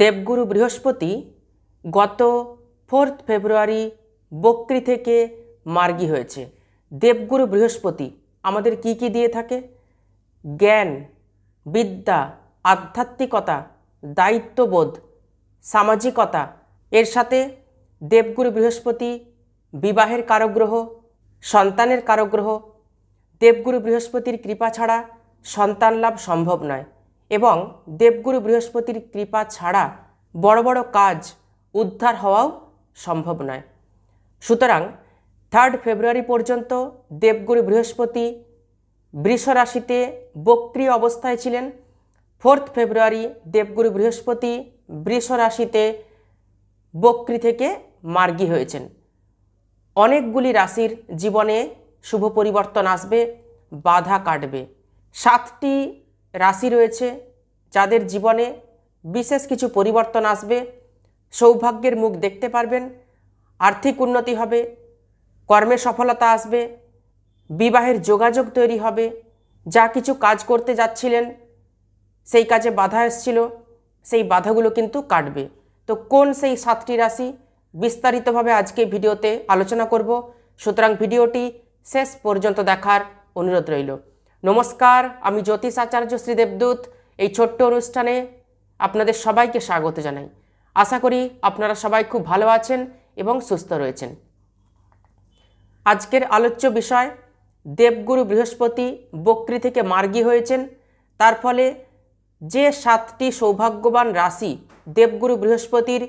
দেবগুরু বৃহস্পতি গত 4 ফেব্রুয়ারি বক্রি থেকে মার্গী হয়েছে। দেবগুরু বৃহস্পতি আমাদের কি কি দিয়ে থাকে? জ্ঞান, বিদ্যা, আধ্যাত্মিকতা, দায়িত্ববোধ, সামাজিকতা। এর সাথে দেবগুরু বৃহস্পতি বিবাহের কারগ্রহ, সন্তানের কারগ্রহ। দেবগুরু বৃহস্পতির কৃপা ছাড়া সন্তান লাভ সম্ভব নয় এবং দেবগুরু বৃহস্পতির কৃপা ছাড়া বড় বড় কাজ উদ্ধার হওয়াও সম্ভব নয়। সুতরাং 3 ফেব্রুয়ারি পর্যন্ত দেবগুরু বৃহস্পতি বৃষ রাশিতে বক্রী অবস্থায় ছিলেন। 4 ফেব্রুয়ারি দেবগুরু বৃহস্পতি বৃষ রাশিতে বক্রী থেকে মার্গী হয়েছেন। অনেকগুলি রাশির জীবনে শুভ পরিবর্তন আসবে, বাধা কাটবে। 7টি রাশি রয়েছে যাদের জীবনে বিশেষ কিছু পরিবর্তন আসবে, সৌভাগ্যের মুখ দেখতে পারবেন, আর্থিক উন্নতি হবে, কর্মে সফলতা আসবে, বিবাহের যোগাযোগ তৈরি হবে। যা কিছু কাজ করতে যাচ্ছিলেন সেই কাজে বাধা এসেছিল, সেই বাধাগুলো কিন্তু কাটবে। তো কোন সেই 7টি রাশি বিস্তারিতভাবে আজকে ভিডিওতে আলোচনা করব। সুতরাং ভিডিওটি শেষ পর্যন্ত দেখার অনুরোধ রইল। নমস্কার, আমি জ্যোতিষ আচার্য শ্রী দেবদূত। এই ছোট্ট অনুষ্ঠানে আপনাদের সবাইকে স্বাগত জানাই। আশা করি আপনারা সবাই খুব ভালো আছেন এবং সুস্থ রয়েছেন। আজকের আলোচ্য বিষয়, দেবগুরু বৃহস্পতি বক্রী থেকে মার্গী হয়েছেন। তার ফলে যে 7টি সৌভাগ্যবান রাশি দেবগুরু বৃহস্পতির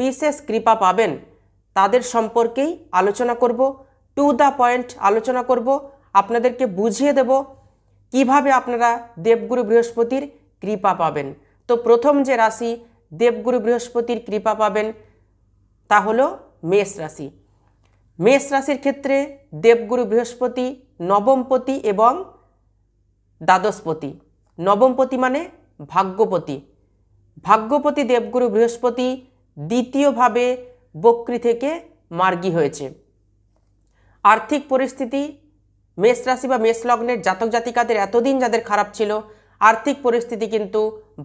বিশেষ কৃপা পাবেন তাদের সম্পর্কেই আলোচনা করব। টু দ্য পয়েন্ট আলোচনা করব, আপনাদেরকে বুঝিয়ে দেব কিভাবে আপনারা দেবগুরু বৃহস্পতির কৃপা পাবেন। তো প্রথম যে রাশি দেবগুরু বৃহস্পতির কৃপা পাবেন তা হলো মেষ রাশি। মেষ রাশির ক্ষেত্রে দেবগুরু বৃহস্পতি নবমপতি এবং দ্বাদশপতি। নবমপতি মানে ভাগ্যপতি। ভাগ্যপতি দেবগুরু বৃহস্পতি দ্বিতীয়ভাবে বক্রী থেকে মার্গী হয়েছে। আর্থিক পরিস্থিতি মেষ রাশি বা মেষ লগ্নের জাতক জাতিকাদের এতদিন যাদের খারাপ ছিল, আর্থিক পরিস্থিতি কিন্তু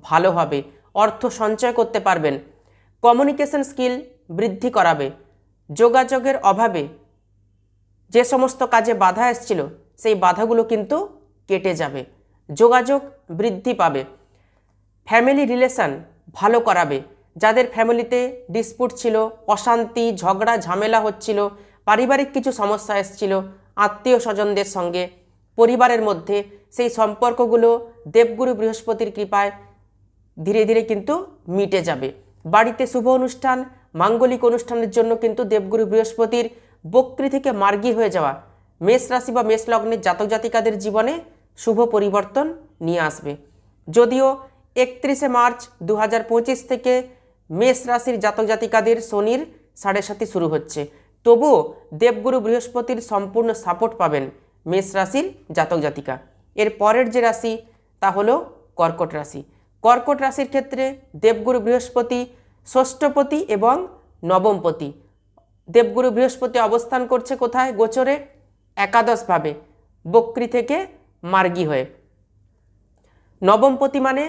ভালো হবে, অর্থ সঞ্চয় করতে পারবেন, কমিউনিকেশন স্কিল বৃদ্ধি করাবে। যোগাযোগের অভাবে যে সমস্ত কাজে বাধা এসেছিল সেই বাধাগুলো কিন্তু কেটে যাবে, যোগাযোগ বৃদ্ধি পাবে। ফ্যামিলি রিলেশন ভালো করাবে। যাদের ফ্যামিলিতে ডিসপুট ছিল, অশান্তি, ঝগড়া, ঝামেলা হচ্ছিল, পারিবারিক কিছু সমস্যা এসেছিল আত্মীয় স্বজনদের সঙ্গে, পরিবারের মধ্যে, সেই সম্পর্কগুলো দেবগুরু বৃহস্পতির কৃপায় ধীরে ধীরে কিন্তু মিটে যাবে। বাড়িতে শুভ অনুষ্ঠান, মাঙ্গলিক অনুষ্ঠানের জন্য কিন্তু দেবগুরু বৃহস্পতির বক্রী থেকে মার্গী হয়ে যাওয়া মেষ রাশি বা মেষ লগ্নের জাতক জাতিকাদের জীবনে শুভ পরিবর্তন নিয়ে আসবে। যদিও 31শে মার্চ 2025 থেকে মেষ রাশির জাতক জাতিকাদের শনির 7.5 শুরু হচ্ছে, তবুও দেবগুরু বৃহস্পতির সম্পূর্ণ সাপোর্ট পাবেন মেষ রাশির জাতক জাতিকা। এর পরের যে রাশি তা হলো কর্কট রাশি। কর্কট রাশির ক্ষেত্রে দেবগুরু বৃহস্পতি ষষ্ঠপতি এবং নবমপতি। দেবগুরু বৃহস্পতি অবস্থান করছে কোথায়? গোচরে একাদশভাবে বক্রী থেকে মার্গী হয়ে। নবমপতি মানে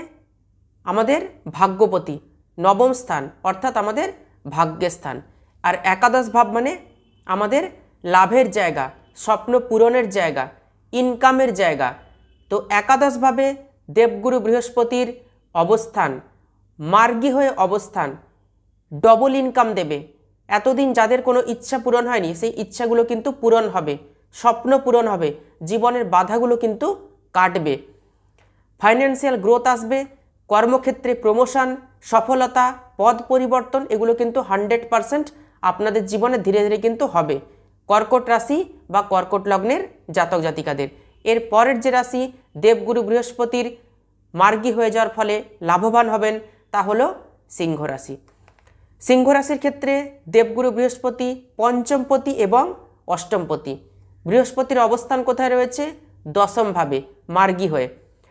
আমাদের ভাগ্যপতি, নবম স্থান অর্থাৎ আমাদের ভাগ্যের স্থান। আর একাদশ ভাব মানে আমাদের লাভের জায়গা, স্বপ্ন পূরণের জায়গা, ইনকামের জায়গা। তো একাদশভাবে দেবগুরু বৃহস্পতির অবস্থান, মার্গী হয়ে অবস্থান ডবল ইনকাম দেবে। এতদিন যাদের কোনো ইচ্ছা পূরণ হয়নি সেই ইচ্ছাগুলো কিন্তু পূরণ হবে, স্বপ্ন পূরণ হবে, জীবনের বাধাগুলো কিন্তু কাটবে, ফাইন্যান্সিয়াল গ্রোথ আসবে, কর্মক্ষেত্রে প্রমোশন, সফলতা, পদ পরিবর্তন এগুলো কিন্তু 100% আপনাদের জীবনে ধীরে ধীরে কিন্তু হবে কর্কট রাশি বা কর্কট লগ্নের জাতক জাতিকাদের। এর পরের যে রাশি দেবগুরু বৃহস্পতির মার্গী হয়ে যাওয়ার ফলে লাভবান হবেন তা হলো সিংহ রাশি। সিংহ রাশির ক্ষেত্রে দেবগুরু বৃহস্পতি পঞ্চমপতি এবং অষ্টমপতি। বৃহস্পতির অবস্থান কোথায় রয়েছে? দশম ভাবে মার্গী হয়ে।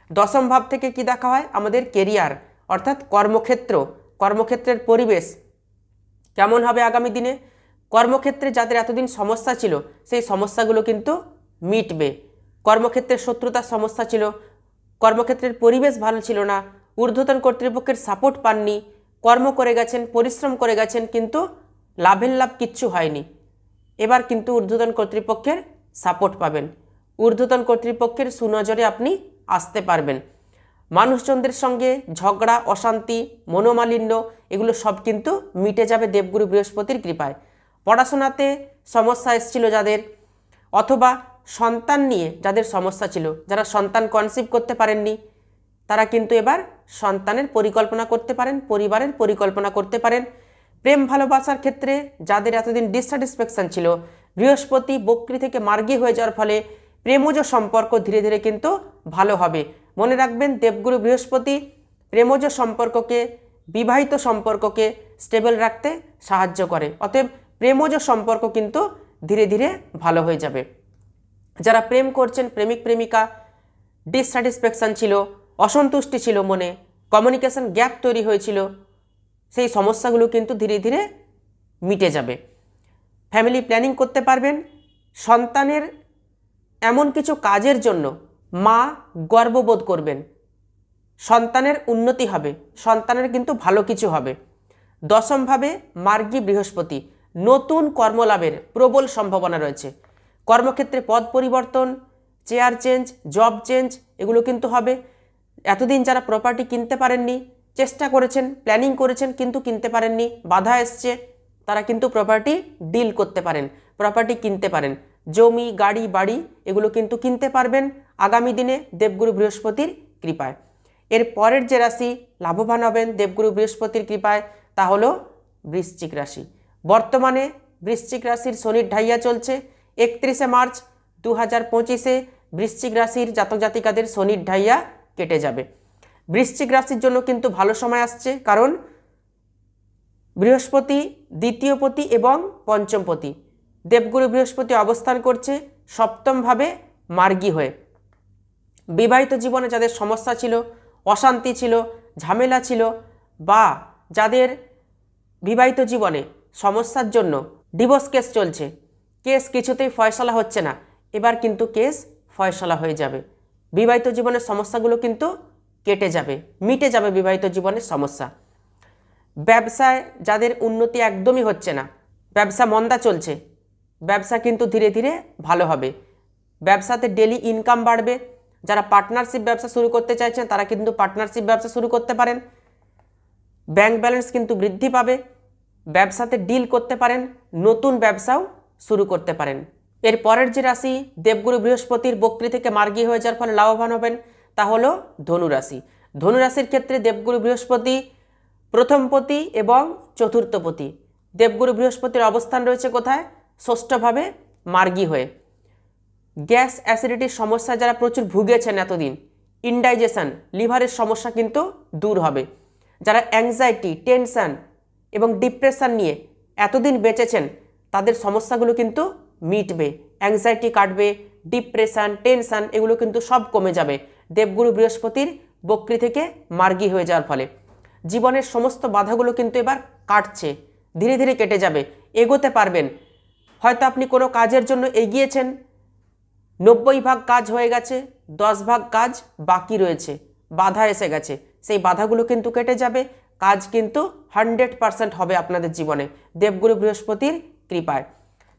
দশম ভাব থেকে কি দেখা হয়? আমাদের কেরিয়ার অর্থাৎ কর্মক্ষেত্র, কর্মক্ষেত্রের পরিবেশ কেমন হবে আগামী দিনে। কর্মক্ষেত্রে যাদের এতদিন সমস্যা ছিল সেই সমস্যাগুলো কিন্তু মিটবে। কর্মক্ষেত্রের শত্রুতার সমস্যা ছিল, কর্মক্ষেত্রের পরিবেশ ভালো ছিল না, ঊর্ধ্বতন কর্তৃপক্ষের সাপোর্ট পাননি, কর্ম করে গেছেন, পরিশ্রম করে গেছেন, কিন্তু লাভের লাভ কিচ্ছু হয়নি। এবার কিন্তু ঊর্ধ্বতন কর্তৃপক্ষের সাপোর্ট পাবেন, ঊর্ধ্বতন কর্তৃপক্ষের সুনজরে আপনি আসতে পারবেন। মানুষজনদের সঙ্গে ঝগড়া, অশান্তি, মনোমালিন্য এগুলো সব কিন্তু মিটে যাবে দেবগুরু বৃহস্পতির কৃপায়। পড়াশোনাতে সমস্যা এসেছিল যাদের, অথবা সন্তান নিয়ে যাদের সমস্যা ছিল, যারা সন্তান কনসিভ করতে পারেননি, তারা কিন্তু এবার সন্তানের পরিকল্পনা করতে পারেন, পরিবারের পরিকল্পনা করতে পারেন। প্রেম ভালোবাসার ক্ষেত্রে যাদের এতদিন ডিসস্যাটিসফ্যাকশন ছিল, বৃহস্পতি বক্রী থেকে মার্গী হয়ে যাওয়ার ফলে প্রেমজ সম্পর্ক ধীরে ধীরে কিন্তু ভালো হবে। মনে রাখবেন, দেবগুরু বৃহস্পতি প্রেমজ সম্পর্ককে, বিবাহিত সম্পর্ককে স্টেবল রাখতে সাহায্য করে। অতএব প্রেমজ সম্পর্ক কিন্তু ধীরে ধীরে ভালো হয়ে যাবে। যারা প্রেম করছেন, প্রেমিক প্রেমিকা ডিসস্যাটিসফ্যাকশন ছিল, অসন্তুষ্টি ছিল মনে, কমিউনিকেশন গ্যাপ তৈরি হয়েছিল, সেই সমস্যাগুলো কিন্তু ধীরে ধীরে মিটে যাবে। ফ্যামিলি প্ল্যানিং করতে পারবেন। সন্তানের এমন কিছু কাজের জন্য মা গর্ববোধ করবেন, সন্তানের উন্নতি হবে, সন্তানের কিন্তু ভালো কিছু হবে। দশমভাবে মার্গী বৃহস্পতি, নতুন কর্মলাভের প্রবল সম্ভাবনা রয়েছে। কর্মক্ষেত্রে পদ পরিবর্তন, চেয়ার চেঞ্জ, জব চেঞ্জ এগুলো কিন্তু হবে। এতদিন যারা প্রপার্টি কিনতে পারেননি, চেষ্টা করেছেন, প্ল্যানিং করেছেন, কিন্তু কিনতে পারেননি, বাধা এসছে, তারা কিন্তু প্রপার্টি ডিল করতে পারেন, প্রপার্টি কিনতে পারেন। জমি, গাড়ি, বাড়ি এগুলো কিন্তু কিনতে পারবেন আগামী দিনে দেবগুরু বৃহস্পতির কৃপায়। এর পরের যে রাশি লাভবান হবেন দেবগুরু বৃহস্পতির কৃপায়, তা হলো বৃশ্চিক রাশি। বর্তমানে বৃশ্চিক রাশির শনির ঢাইয়া চলছে। 31শে মার্চ 2025-এ বৃশ্চিক রাশির জাতক জাতিকাদের শনির ঢাইয়া কেটে যাবে। বৃশ্চিক রাশির জন্য কিন্তু ভালো সময় আসছে, কারণ বৃহস্পতি দ্বিতীয়পতি এবং পঞ্চমপতি, দেবগুরু বৃহস্পতি অবস্থান করছে সপ্তমভাবে মার্গী হয়ে। বিবাহিত জীবনে যাদের সমস্যা ছিল, অশান্তি ছিল, ঝামেলা ছিল, বা যাদের বিবাহিত জীবনে সমস্যার জন্য ডিভোর্স কেস চলছে, কেস কিছুতেই ফয়সলা হচ্ছে না, এবার কিন্তু কেস ফয়সলা হয়ে যাবে। বিবাহিত জীবনের সমস্যাগুলো কিন্তু কেটে যাবে, মিটে যাবে বিবাহিত জীবনের সমস্যা। ব্যবসায় যাদের উন্নতি একদমই হচ্ছে না, ব্যবসা মন্দা চলছে, ব্যবসা কিন্তু ধীরে ধীরে ভালো হবে। ব্যবসাতে ডেলি ইনকাম বাড়বে। যারা পার্টনারশিপ ব্যবসা শুরু করতে চাইছেন তারা কিন্তু পার্টনারশিপ ব্যবসা শুরু করতে পারেন। ব্যাংক ব্যালেন্স কিন্তু বৃদ্ধি পাবে। ব্যবসাতে ডিল করতে পারেন, নতুন ব্যবসাও শুরু করতে পারেন। এর পরের যে রাশি দেবগুরু বৃহস্পতির বক্রী থেকে মার্গী হয়ে যাওয়ার ফলে লাভবান হবেন, তা হলো ধনুরাশি। ধনুরাশির ক্ষেত্রে দেবগুরু বৃহস্পতি প্রথমপতি এবং চতুর্থপতি। দেবগুরু বৃহস্পতির অবস্থান রয়েছে কোথায়? ষষ্ঠভাবে মার্গী হয়ে। গ্যাস অ্যাসিডিটির সমস্যা যারা প্রচুর ভুগেছেন এতদিন, ইনডাইজেশন, লিভারের সমস্যা কিন্তু দূর হবে। যারা অ্যাংজাইটি, টেনশন এবং ডিপ্রেশন নিয়ে এতদিন বেঁচেছেন, তাদের সমস্যাগুলো কিন্তু মিটবে। অ্যাংজাইটি কাটবে, ডিপ্রেশন, টেনশন এগুলো কিন্তু সব কমে যাবে দেবগুরু বৃহস্পতির বক্রী থেকে মার্গী হয়ে যাওয়ার ফলে। জীবনের সমস্ত বাধাগুলো কিন্তু এবার কাটছে, ধীরে ধীরে কেটে যাবে, এগোতে পারবেন। হয়তো আপনি কোনো কাজের জন্য এগিয়েছেন, 90 ভাগ কাজ হয়ে গেছে, 10 ভাগ কাজ বাকি রয়েছে, বাধা এসে গেছে, সেই বাধাগুলো কিন্তু কেটে যাবে। কাজ কিন্তু 100% হবে আপনাদের জীবনে দেবগুরু বৃহস্পতির কৃপায়।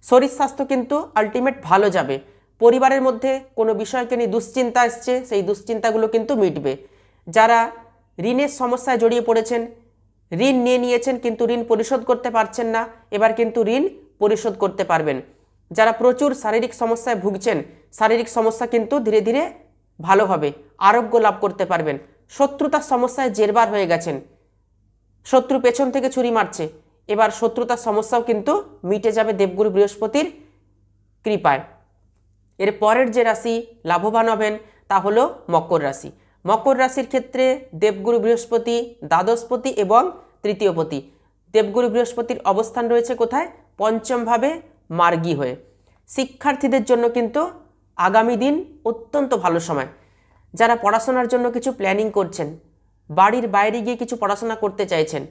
শরীর স্বাস্থ্য কিন্তু আলটিমেট ভালো যাবে। পরিবারের মধ্যে কোনো বিষয়কে নিয়ে দুশ্চিন্তা আসছে, সেই দুশ্চিন্তাগুলো কিন্তু মিটবে। যারা ঋণের সমস্যায় জড়িয়ে পড়েছেন, ঋণ নিয়ে নিয়েছেন কিন্তু ঋণ পরিশোধ করতে পারছেন না, এবার কিন্তু ঋণ পরিশোধ করতে পারবেন। যারা প্রচুর শারীরিক সমস্যায় ভুগছেন, শারীরিক সমস্যা কিন্তু ধীরে ধীরে ভালো হবে, আরোগ্য লাভ করতে পারবেন। শত্রুতার সমস্যায় জেরবার হয়ে গেছেন, শত্রু পেছন থেকে ছুরি মারছে, এবার শত্রুতার সমস্যাও কিন্তু মিটে যাবে দেবগুরু বৃহস্পতির কৃপায়। এর পরের যে রাশি লাভবান হবেন তা হলো মকর রাশি। মকর রাশির ক্ষেত্রে দেবগুরু বৃহস্পতি দ্বাদশপতি এবং তৃতীয়পতি। দেবগুরু বৃহস্পতির অবস্থান রয়েছে কোথায়? পঞ্চমভাবে মার্গী হয়ে। শিক্ষার্থীদের জন্য কিন্তু আগামী দিন অত্যন্ত ভালো সময়। যারা পড়াশোনার জন্য কিছু প্ল্যানিং করছেন, বাড়ির বাইরে গিয়ে কিছু পড়াশোনা করতে চাইছেন,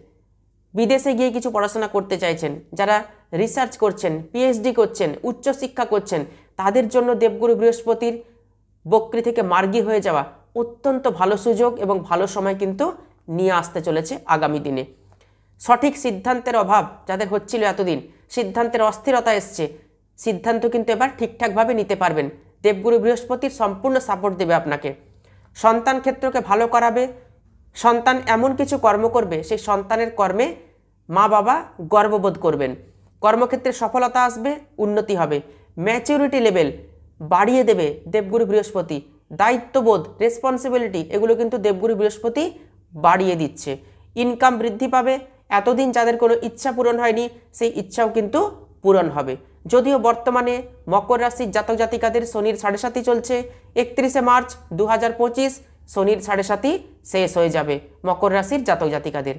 বিদেশে গিয়ে কিছু পড়াশোনা করতে চাইছেন, যারা রিসার্চ করছেন, পিএইচডি করছেন, উচ্চশিক্ষা করছেন, তাদের জন্য দেবগুরু বৃহস্পতির বক্রী থেকে মার্গী হয়ে যাওয়া অত্যন্ত ভালো সুযোগ এবং ভালো সময় কিন্তু নিয়ে আসতে চলেছে আগামী দিনে। সঠিক সিদ্ধান্তের অভাব যাদের হচ্ছিল এতদিন, সিদ্ধান্তের অস্থিরতা এসছে, সিদ্ধান্ত কিন্তু এবার ঠিকঠাকভাবে নিতে পারবেন। দেবগুরু বৃহস্পতির সম্পূর্ণ সাপোর্ট দেবে আপনাকে। সন্তান ক্ষেত্রকে ভালো করাবে, সন্তান এমন কিছু কর্ম করবে সেই সন্তানের কর্মে মা বাবা গর্ববোধ করবেন। কর্মক্ষেত্রে সফলতা আসবে, উন্নতি হবে, ম্যাচিউরিটি লেভেল বাড়িয়ে দেবে দেবগুরু বৃহস্পতি। দায়িত্ববোধ, রেসপন্সিবিলিটি এগুলো কিন্তু দেবগুরু বৃহস্পতি বাড়িয়ে দিচ্ছে। ইনকাম বৃদ্ধি পাবে, এতদিন যাদের কোনো ইচ্ছা পূরণ হয়নি সেই ইচ্ছাও কিন্তু পূরণ হবে। যদিও বর্তমানে মকর রাশির জাতক জাতিকাদের শনির 7.5 চলছে, 31শে মার্চ 2025 শনির 7.5 শেষ হয়ে যাবে মকর রাশির জাতক জাতিকাদের।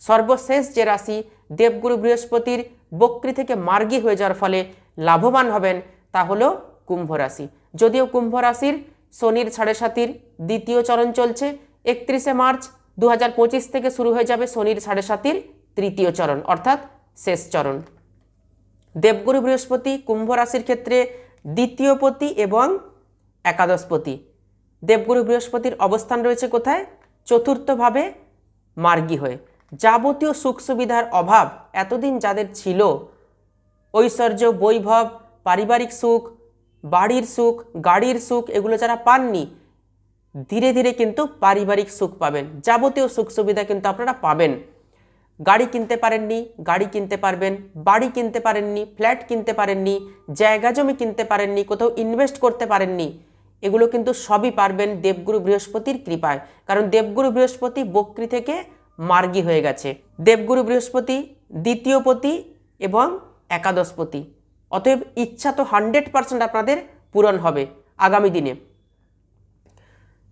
সর্বশেষ যে রাশি দেবগুরু বৃহস্পতির বক্রী থেকে মার্গী হয়ে যাওয়ার ফলে লাভবান হবেন তা হলো কুম্ভ রাশি। যদিও কুম্ভ রাশির শনির 7.5 দ্বিতীয় চরণ চলছে, 31শে মার্চ 2025 থেকে শুরু হয়ে যাবে শনির 7.5 তৃতীয় চরণ অর্থাৎ শেষ চরণ। দেবগুরু বৃহস্পতি কুম্ভ রাশির ক্ষেত্রে দ্বিতীয়পতি এবং একাদশপতি। দেবগুরু বৃহস্পতির অবস্থান রয়েছে কোথায়? চতুর্থভাবে মার্গী হয়ে। যাবতীয় সুখ সুবিধার অভাব এতদিন যাদের ছিল, ঐশ্বর্য, বৈভব, পারিবারিক সুখ, বাড়ির সুখ, গাড়ির সুখ এগুলো যারা পাননি, ধীরে ধীরে কিন্তু পারিবারিক সুখ পাবেন। যাবতীয় সুখ সুবিধা কিন্তু আপনারা পাবেন। গাড়ি কিনতে পারেননি, গাড়ি কিনতে পারবেন। বাড়ি কিনতে পারেননি, ফ্ল্যাট কিনতে পারেননি, জায়গা জমি কিনতে পারেননি, কোথাও ইনভেস্ট করতে পারেননি, এগুলো কিন্তু সবই পারবেন দেবগুরু বৃহস্পতির কৃপায়। কারণ দেবগুরু বৃহস্পতি বক্রী থেকে মার্গী হয়ে গেছে। দেবগুরু বৃহস্পতি দ্বিতীয়পতি এবং একাদশপতি, অতএব ইচ্ছা তো 100% আপনাদের পূরণ হবে আগামী দিনে।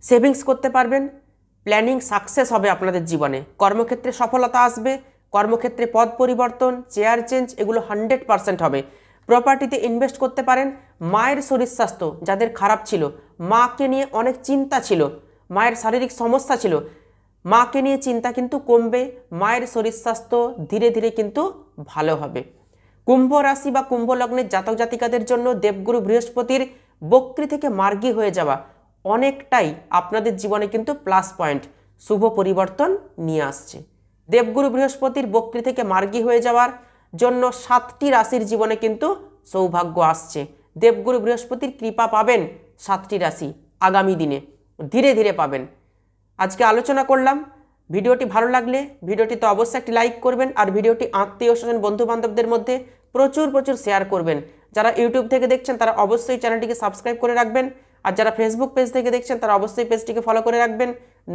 সেভিংস করতে পারবেন, প্ল্যানিং সাকসেস হবে আপনাদের জীবনে, কর্মক্ষেত্রে সফলতা আসবে, কর্মক্ষেত্রে পদ পরিবর্তন, চেয়ার চেঞ্জ এগুলো 100% হবে। প্রপার্টিতে ইনভেস্ট করতে পারেন। মায়ের শরীর স্বাস্থ্য যাদের খারাপ ছিল, মাকে নিয়ে অনেক চিন্তা ছিল, মায়ের শারীরিক সমস্যা ছিল, মাকে নিয়ে চিন্তা কিন্তু কমবে, মায়ের শরীর স্বাস্থ্য ধীরে ধীরে কিন্তু ভালো হবে। কুম্ভ রাশি বা কুম্ভ লগ্নের জাতক জাতিকাদের জন্য দেবগুরু বৃহস্পতির বক্রী থেকে মার্গী হয়ে যাওয়া অনেকটাই আপনাদের জীবনে কিন্তু প্লাস পয়েন্ট, শুভ পরিবর্তন নিয়ে আসছে। দেবগুরু বৃহস্পতির বক্রী থেকে মার্গী হয়ে যাওয়ার জন্য 7টি রাশির জীবনে কিন্তু সৌভাগ্য আসছে। দেবগুরু বৃহস্পতির কৃপা পাবেন 7টি রাশি আগামী দিনে, ধীরে ধীরে পাবেন। আজকে আলোচনা করলাম। ভিডিওটি ভালো লাগলে ভিডিওটিতে অবশ্যই একটি লাইক করবেন, আর ভিডিওটি আত্মীয় স্বজন বন্ধু বান্ধবদের মধ্যে প্রচুর শেয়ার করবেন। যারা ইউটিউব থেকে দেখছেন তারা অবশ্যই চ্যানেলটিকে সাবস্ক্রাইব করে রাখবেন, আর যারা ফেসবুক পেজ থেকে দেখছেন তারা অবশ্যই পেজটিকে ফলো করে রাখবেন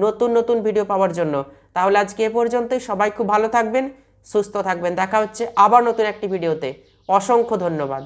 নতুন নতুন ভিডিও পাওয়ার জন্য। তাহলে আজকে এ পর্যন্তই। সবাই খুব ভালো থাকবেন, সুস্থ থাকবেন। দেখা হচ্ছে আবার নতুন একটি ভিডিওতে। অসংখ্য ধন্যবাদ।